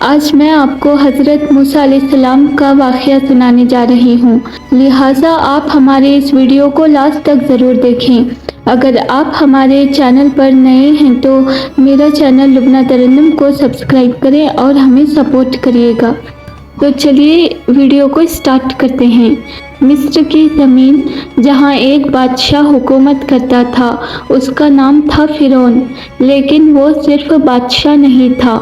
آج میں آپ کو حضرت موسیٰ علیہ السلام کا واقعہ سنانے جا رہی ہوں، لہٰذا آپ ہمارے اس ویڈیو کو لاسٹ تک ضرور دیکھیں۔ اگر آپ ہمارے چینل پر نئے ہیں تو میرا چینل لبنہ ترنم کو سبسکرائب کریں اور ہمیں سپورٹ کریے گا۔ تو چلیے ویڈیو کو سٹارٹ کرتے ہیں۔ مصر کی زمین جہاں ایک بادشاہ حکومت کرتا تھا، اس کا نام تھا فرعون، لیکن وہ صرف بادشاہ نہیں تھا،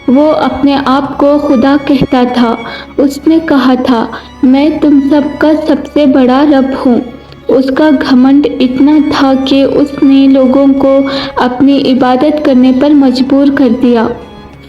وہ اپنے آپ کو خدا کہتا تھا۔ اس نے کہا تھا، میں تم سب کا سب سے بڑا رب ہوں۔ اس کا گھمنڈ اتنا تھا کہ اس نے لوگوں کو اپنی عبادت کرنے پر مجبور کر دیا۔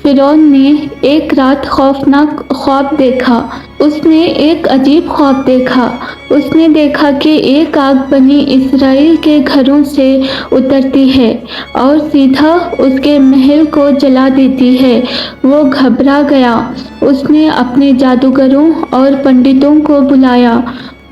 فرعون نے ایک رات خوفناک خواب دیکھا۔ اس نے ایک عجیب خواب دیکھا۔ اس نے دیکھا کہ ایک آگ بنی اسرائیل کے گھروں سے اترتی ہے اور سیدھا اس کے محل کو جلا دیتی ہے۔ وہ گھبرا گیا۔ اس نے اپنے جادوگروں اور پنڈتوں کو بلایا۔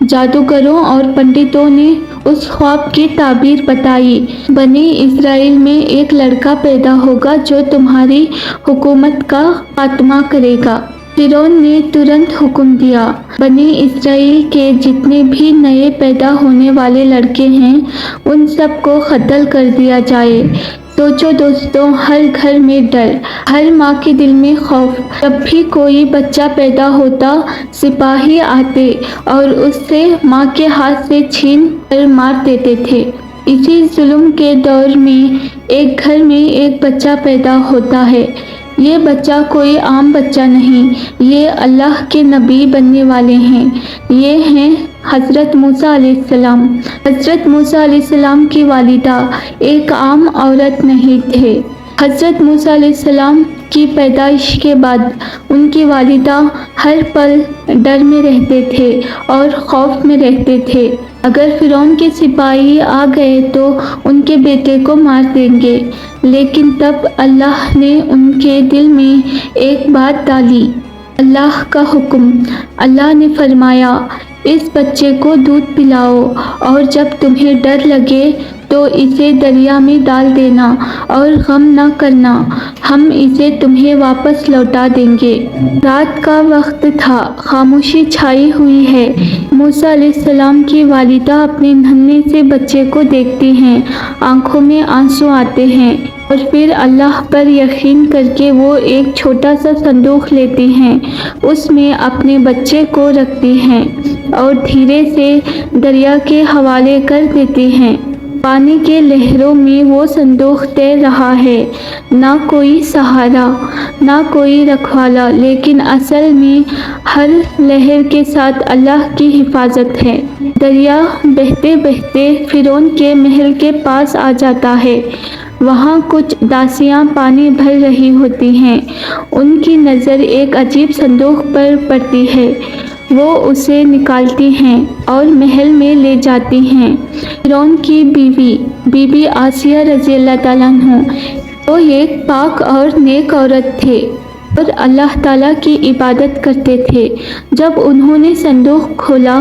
جادوگروں اور پنڈتوں نے اس خواب کی تعبیر بتائی، بنی اسرائیل میں ایک لڑکا پیدا ہوگا جو تمہاری حکومت کا خاتمہ کرے گا۔ فرعون نے ترنت حکم دیا، بنی اسرائیل کے جتنے بھی نئے پیدا ہونے والے لڑکے ہیں ان سب کو قتل کر دیا جائے۔ سوچو دوستو، ہر گھر میں ڈر، ہر ماں کے دل میں خوف۔ جب بھی کوئی بچہ پیدا ہوتا، سپاہی آتے اور اس سے ماں کے ہاتھ سے چھین کر مار دیتے تھے۔ اسی ظلم کے دور میں ایک گھر میں ایک بچہ پیدا ہوتا ہے۔ یہ بچہ کوئی عام بچہ نہیں، یہ اللہ کے نبی بننے والے ہیں۔ یہ ہیں حضرت موسیٰ علیہ السلام۔ حضرت موسیٰ علیہ السلام کی والدہ ایک عام عورت نہیں تھے۔ حضرت موسیٰ علیہ السلام کی پیدائش کے بعد ان کی والدہ ہر پل ڈر میں رہتے تھے اور خوف میں رہتے تھے۔ اگر فرعون کے سپاہی آ گئے تو ان کے بیٹے کو مار دیں گے، لیکن تب اللہ نے ان کے دل میں ایک بات ڈالی، اللہ کا حکم۔ اللہ نے فرمایا، اس بچے کو دودھ پلاؤ اور جب تمہیں ڈر لگے تو اسے دریا میں ڈال دینا اور غم نہ کرنا، ہم اسے تمہیں واپس لوٹا دیں گے۔ رات کا وقت تھا، خاموشی چھائی ہوئی ہے۔ موسیٰ علیہ السلام کی والدہ اپنے ننھے سے بچے کو دیکھتی ہیں، آنکھوں میں آنسو آتے ہیں، اور پھر اللہ پر یقین کر کے وہ ایک چھوٹا سا صندوق لیتی ہیں، اس میں اپنے بچے کو رکھتی ہیں اور دھیرے سے دریا کے حوالے کر دیتی ہیں۔ پانی کے لہروں میں وہ صندوق تیر رہا ہے، نہ کوئی سہارا، نہ کوئی رکھوالا، لیکن اصل میں ہر لہر کے ساتھ اللہ کی حفاظت ہے۔ دریا بہتے بہتے فرعون کے محل کے پاس آ جاتا ہے۔ وہاں کچھ داسیاں پانی بھر رہی ہوتی ہیں۔ ان کی نظر ایک عجیب صندوق پر پڑتی ہے۔ وہ اسے نکالتی ہیں اور محل میں لے جاتی ہیں۔ فرعون کی بی بی آسیہ رضی اللہ تعالیٰ عنہ، وہ ایک پاک اور نیک عورت تھے اور اللہ تعالیٰ کی عبادت کرتے تھے۔ جب انہوں نے صندوق کھولا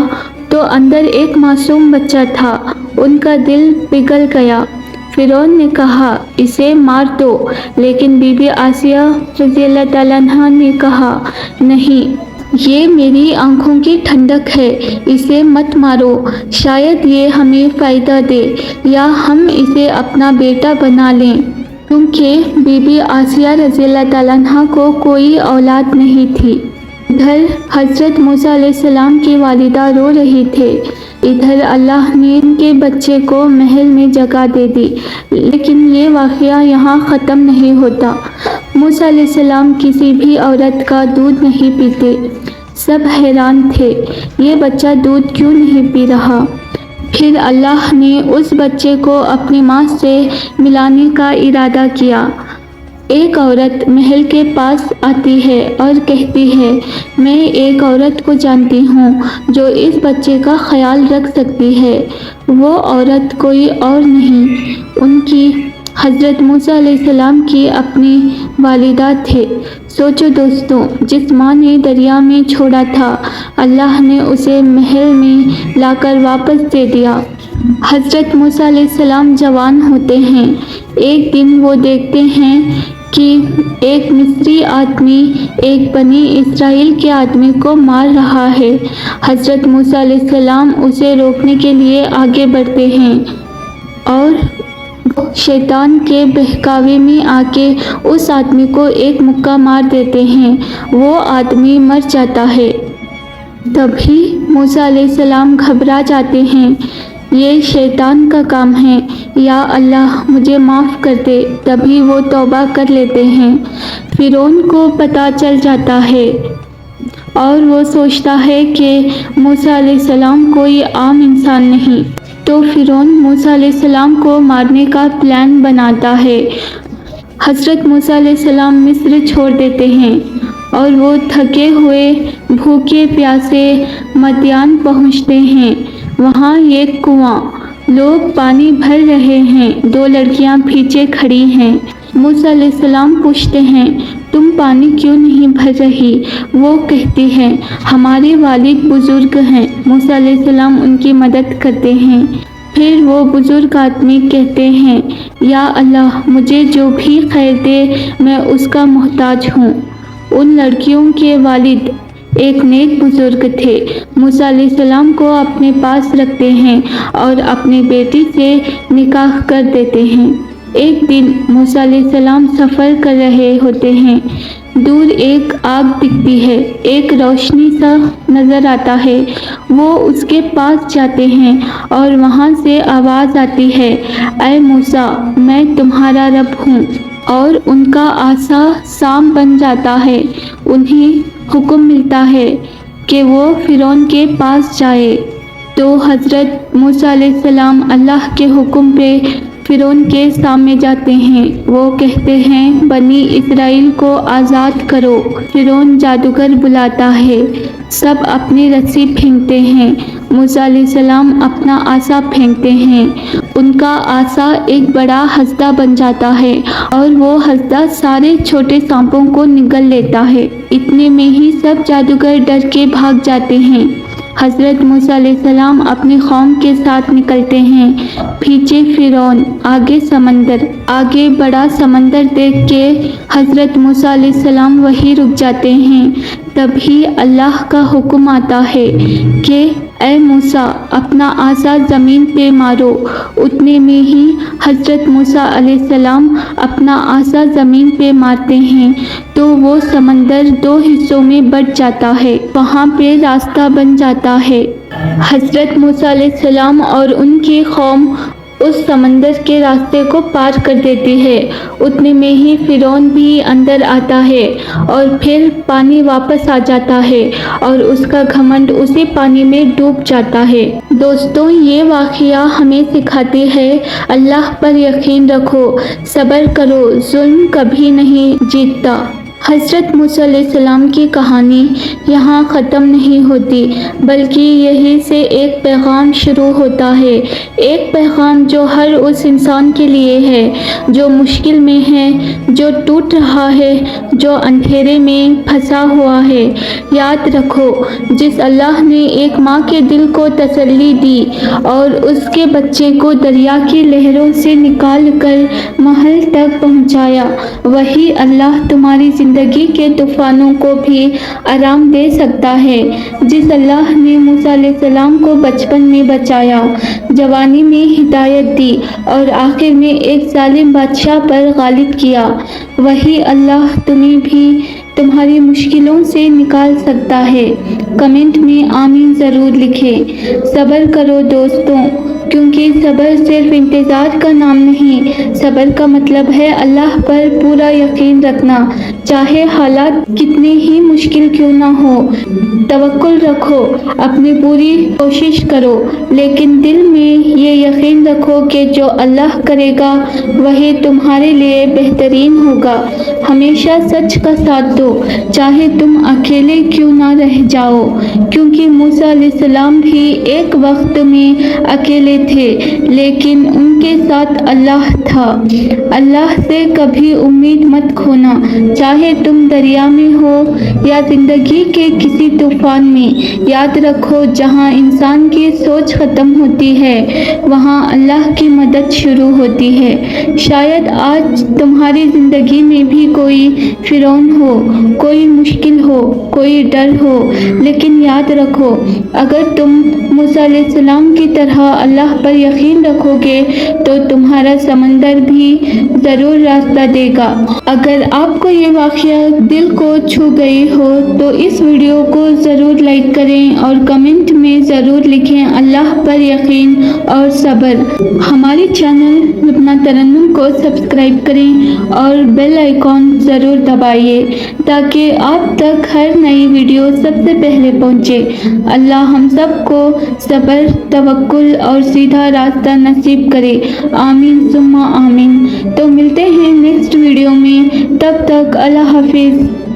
تو اندر ایک معصوم بچہ تھا۔ ان کا دل پگھل گیا۔ فرعون نے کہا، اسے مار دو، لیکن بی بی آسیہ رضی اللہ تعالیٰ عنہ نے کہا، نہیں، یہ میری آنکھوں کی ٹھنڈک ہے، اسے مت مارو، شاید یہ ہمیں فائدہ دے یا ہم اسے اپنا بیٹا بنا لیں، کیونکہ بی بی آسیہ رضی اللہ تعالیٰ عنہ کو کوئی اولاد نہیں تھی۔ ادھر حضرت موسیٰ علیہ السلام کی والدہ رو رہی تھے، ادھر اللہ نے ان کے بچے کو محل میں جگہ دے دی۔ لیکن یہ واقعہ یہاں ختم نہیں ہوتا۔ موسیٰ علیہ السلام کسی بھی عورت کا دودھ نہیں پیتے۔ سب حیران تھے، یہ بچہ دودھ کیوں نہیں پی رہا؟ پھر اللہ نے اس بچے کو اپنی ماں سے ملانے کا ارادہ کیا۔ ایک عورت محل کے پاس آتی ہے اور کہتی ہے، میں ایک عورت کو جانتی ہوں جو اس بچے کا خیال رکھ سکتی ہے۔ وہ عورت کوئی اور نہیں، ان کی حضرت موسیٰ علیہ السلام کی اپنی والدہ تھے۔ سوچو دوستو، جس ماں نے دریا میں چھوڑا تھا، اللہ نے اسے محل میں لا کر واپس دے دیا۔ حضرت موسیٰ علیہ السلام جوان ہوتے ہیں۔ ایک دن وہ دیکھتے ہیں کہ ایک مصری آدمی ایک بنی اسرائیل کے آدمی کو مار رہا ہے۔ حضرت موسیٰ علیہ السلام اسے روکنے کے لیے آگے بڑھتے ہیں اور شیطان کے بہکاوے میں آ کے اس آدمی کو ایک مکہ مار دیتے ہیں، وہ آدمی مر جاتا ہے۔ تبھی موسیٰ علیہ السلام گھبرا جاتے ہیں، یہ شیطان کا کام ہے، یا اللہ مجھے معاف کر دے۔ تبھی وہ توبہ کر لیتے ہیں۔ فرعون کو پتہ چل جاتا ہے اور وہ سوچتا ہے کہ موسیٰ علیہ السلام کوئی عام انسان نہیں، تو فرعون موسیٰ علیہ السلام کو مارنے کا پلان بناتا ہے۔ حضرت موسیٰ علیہ السلام مصر چھوڑ دیتے ہیں اور وہ تھکے ہوئے بھوکے پیاسے مدین پہنچتے ہیں۔ وہاں ایک کنواں، لوگ پانی بھر رہے ہیں، دو لڑکیاں پیچھے کھڑی ہیں۔ موسیٰ علیہ السلام پوچھتے ہیں، تم پانی کیوں نہیں بھر رہی؟ وہ کہتی ہیں، ہمارے والد بزرگ ہیں۔ موسیٰ علیہ السلام ان کی مدد کرتے ہیں۔ پھر وہ بزرگ آدمی کہتے ہیں، یا اللہ مجھے جو بھی خیر دے میں اس کا محتاج ہوں۔ ان لڑکیوں کے والد ایک نیک بزرگ تھے۔ موسیٰ علیہ السلام کو اپنے پاس رکھتے ہیں اور اپنی بیٹی سے نکاح کر دیتے ہیں۔ ایک دن موسیٰ علیہ السلام سفر کر رہے ہوتے ہیں، دور ایک آگ دکھتی ہے، ایک روشنی سا نظر آتا ہے۔ وہ اس کے پاس جاتے ہیں اور وہاں سے آواز آتی ہے، اے موسیٰ میں تمہارا رب ہوں۔ اور ان کا عصا سام بن جاتا ہے۔ انہیں حکم ملتا ہے کہ وہ فرعون کے پاس جائے۔ تو حضرت موسیٰ علیہ السلام اللہ کے حکم پہ فرعون کے سامنے جاتے ہیں۔ وہ کہتے ہیں، بنی اسرائیل کو آزاد کرو۔ فرعون جادوگر بلاتا ہے، سب اپنی رسی پھینکتے ہیں۔ موسیٰ علیہ السلام اپنا عصا پھینکتے ہیں، ان کا عصا ایک بڑا ہسدہ بن جاتا ہے اور وہ ہسدہ سارے چھوٹے سانپوں کو نگل لیتا ہے۔ اتنے میں ہی سب جادوگر ڈر کے بھاگ جاتے ہیں۔ حضرت موسیٰ علیہ السلام اپنی قوم کے ساتھ نکلتے ہیں، پیچھے فرعون، آگے سمندر۔ آگے بڑا سمندر دیکھ کے حضرت موسیٰ علیہ السلام وہیں رک جاتے ہیں۔ تبھی اللہ کا حکم آتا ہے کہ اے موسیٰ اپنا عصا زمین پہ مارو۔ اتنے میں ہی حضرت موسیٰ علیہ السلام اپنا عصا زمین پہ مارتے ہیں تو وہ سمندر دو حصوں میں بٹ جاتا ہے، وہاں پہ راستہ بن جاتا ہے۔ حضرت موسیٰ علیہ السلام اور ان کی قوم اس سمندر کے راستے کو پار کر دیتی ہے۔ اتنے میں ہی فرعون بھی اندر آتا ہے اور پھر پانی واپس آ جاتا ہے اور اس کا گھمنڈ اسی پانی میں ڈوب جاتا ہے۔ دوستوں، یہ واقعہ ہمیں سکھاتی ہے، اللہ پر یقین رکھو، صبر کرو، ظلم کبھی نہیں جیتتا۔ حضرت موسیٰ علیہ السلام کی کہانی یہاں ختم نہیں ہوتی، بلکہ یہیں سے ایک پیغام شروع ہوتا ہے، ایک پیغام جو ہر اس انسان کے لیے ہے جو مشکل میں ہے، جو ٹوٹ رہا ہے، جو اندھیرے میں پھنسا ہوا ہے۔ یاد رکھو، جس اللہ نے ایک ماں کے دل کو تسلی دی اور اس کے بچے کو دریا کی لہروں سے نکال کر محل تک پہنچایا، وہی اللہ تمہاری زندگی کے طوفانوں کو بھی آرام دے سکتا ہے۔ جس اللہ نے موسیٰ علیہ السلام کو بچپن میں بچایا، جوانی میں ہدایت دی اور آخر میں ایک ظالم بادشاہ پر غالب کیا، وہی اللہ تمہیں بھی تمہاری مشکلوں سے نکال سکتا ہے۔ کمنٹ میں آمین ضرور لکھیں۔ صبر کرو دوستوں، کیونکہ صبر صرف انتظار کا نام نہیں، صبر کا مطلب ہے اللہ پر پورا یقین رکھنا، چاہے حالات کتنے ہی مشکل کیوں نہ ہو۔ توکل رکھو، اپنی پوری کوشش کرو، لیکن دل میں یہ یقین رکھو کہ جو اللہ کرے گا وہی تمہارے لیے بہترین ہوگا۔ ہمیشہ سچ کا ساتھ دو، چاہے تم اکیلے کیوں نہ رہ جاؤ، کیونکہ موسیٰ علیہ السلام بھی ایک وقت میں اکیلے تھے لیکن ان کے ساتھ اللہ تھا۔ اللہ سے کبھی امید مت کھونا، چاہے تم دریا میں ہو یا زندگی کے کسی طوفان میں۔ یاد رکھو، جہاں انسان کی سوچ ختم ہوتی ہے وہاں اللہ کی مدد شروع ہوتی ہے۔ شاید آج تمہاری زندگی میں بھی کوئی فرعون ہو، کوئی مشکل ہو، کوئی ڈر ہو، لیکن یاد رکھو، اگر تم موسیٰ علیہ السلام کی طرح اللہ پر یقین رکھو گے تو تمہارا سمندر بھی ضرور راستہ دے گا۔ اگر آپ کو یہ واقعہ دل کو چھو گئی ہو تو اس ویڈیو کو ضرور لائک کریں اور کمنٹ میں ضرور لکھیں اللہ پر یقین اور صبر۔ ہمارے چینل لبنہ ترنم کو سبسکرائب کریں اور بیل آئیکن ضرور دبائیے تاکہ آپ تک ہر نئی ویڈیو سب سے پہلے پہنچے۔ اللہ ہم سب کو صبر، توکل اور سیدھا راستہ نصیب کرے، آمین ثم آمین۔ تو ملتے ہیں نیکسٹ ویڈیو میں، تب تک اللہ حافظ۔